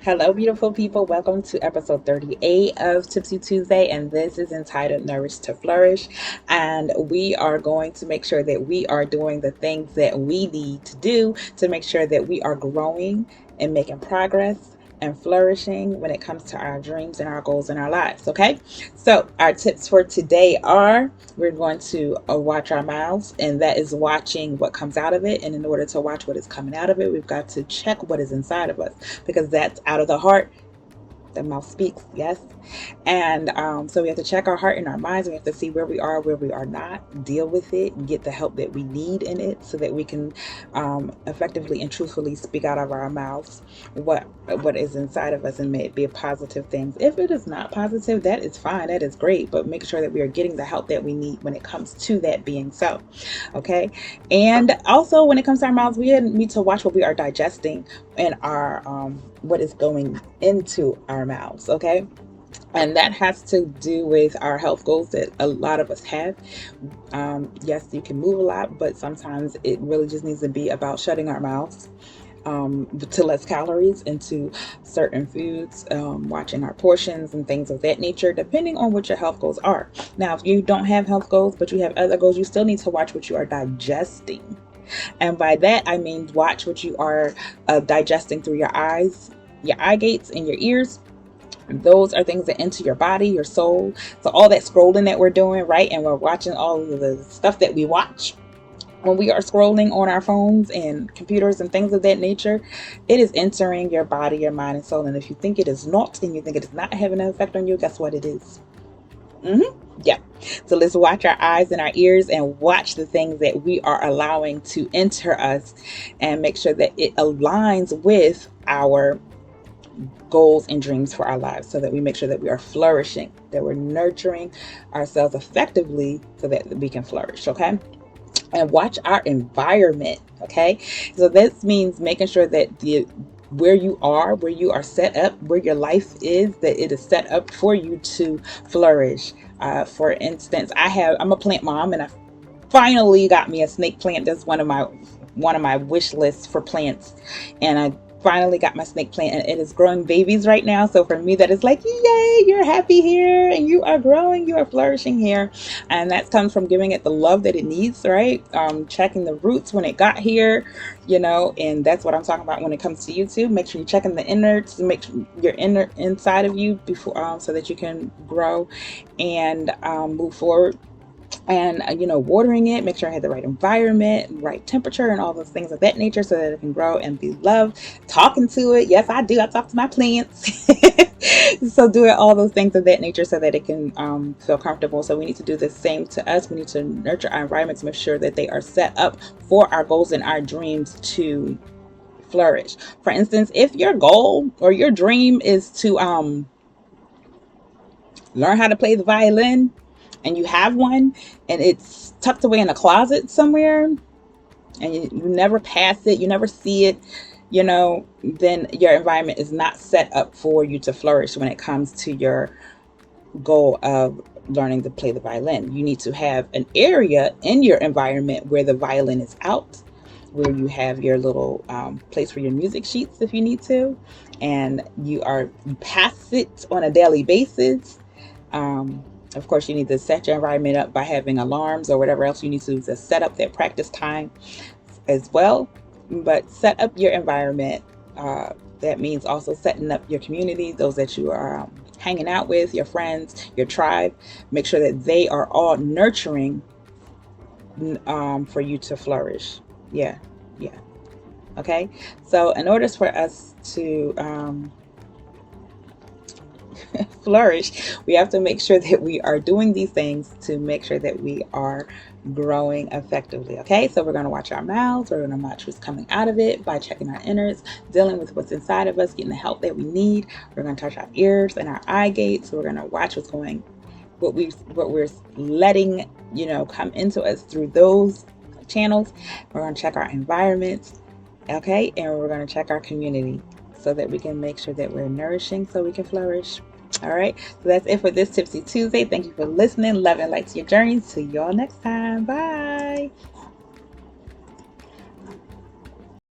Hello, beautiful people. Welcome to episode 38 of Tipsy Tuesday, and this is entitled Nourish to Flourish. And we are going to make sure that we are doing the things that we need to do to make sure that we are growing and making progress and flourishing when it comes to our dreams and our goals in our lives. Okay, so our tips for today are we're going to watch our mouths, and that is watching what comes out of it. And in order to watch what is coming out of it, we've got to check what is inside of us because that's out of the heart the mouth speaks, yes. And so we have to check our heart and our minds. We have to see where we are not, deal with it, and get the help that we need in it so that we can effectively and truthfully speak out of our mouths what is inside of us, and may it be a positive thing. If it is not positive, that is fine, that is great, but make sure that we are getting the help that we need when it comes to that being so. Okay. And also when it comes to our mouths, we need to watch what we are digesting and our what is going into our mouths. Okay, and that has to do with our health goals that a lot of us have. Yes, you can move a lot, but sometimes it really just needs to be about shutting our mouths to less calories into certain foods, watching our portions and things of that nature, depending on what your health goals are. Now, if you don't have health goals, but you have other goals, you still need to watch what you are digesting. And by that, I mean watch what you are digesting through your eyes, your eye gates, and your ears. Those are things that enter your body, your soul. So all that scrolling that we're doing, right? And we're watching all of the stuff that we watch when we are scrolling on our phones and computers and things of that nature. It is entering your body, your mind, and soul. And if you think it is not, and you think it is not having an effect on you, guess what it is? Yeah. So let's watch our eyes and our ears and watch the things that we are allowing to enter us, and make sure that it aligns with our goals and dreams for our lives, so that we make sure that we are flourishing, that we're nurturing ourselves effectively so that we can flourish. Okay. And watch our environment. Okay. So this means making sure that where you are set up, where your life is, that it is set up for you to flourish. For instance, I'm a plant mom, and I finally got me a snake plant. That's one of my wish lists for plants, and I finally got my snake plant, and it is growing babies right now. So for me, that is like, yay, you're happy here, and you are growing, you are flourishing here. And that comes from giving it the love that it needs, right? Checking the roots when it got here, and that's what I'm talking about when it comes to YouTube. Make sure you're checking the innards, make sure your inner inside of you before, so that you can grow and move forward. And watering it, make sure I had the right environment, right temperature, and all those things of that nature, so that it can grow and be loved. Talking to it, yes, I do, I talk to my plants. So doing all those things of that nature so that it can feel comfortable. So we need to do the same to us. We need to nurture our environments, make sure that they are set up for our goals and our dreams to flourish. For instance, if your goal or your dream is to learn how to play the violin, and you have one, and it's tucked away in a closet somewhere, and you never pass it, you never see it, then your environment is not set up for you to flourish when it comes to your goal of learning to play the violin. You need to have an area in your environment where the violin is out, where you have your little place for your music sheets if you need to, and you pass it on a daily basis. Of course, you need to set your environment up by having alarms or whatever else you need to set up that practice time as well. But set up your environment. That means also setting up your community, those that you are hanging out with, your friends, your tribe. Make sure that they are all nurturing for you to flourish. Yeah, yeah. Okay. So in order for us to flourish, we have to make sure that we are doing these things to make sure that we are growing effectively. Okay, so we're going to watch our mouths, we're going to watch what's coming out of it by checking our innards, dealing with what's inside of us, getting the help that we need. We're going to touch our ears and our eye gates. So we're going to watch what we're letting come into us through those channels. We're going to check our environments. Okay, and we're going to check our community so that we can make sure that we're nourishing so we can flourish. All right, so that's it for this Tipsy Tuesday. Thank you for listening. Love and light to your journey. See y'all next time. Bye.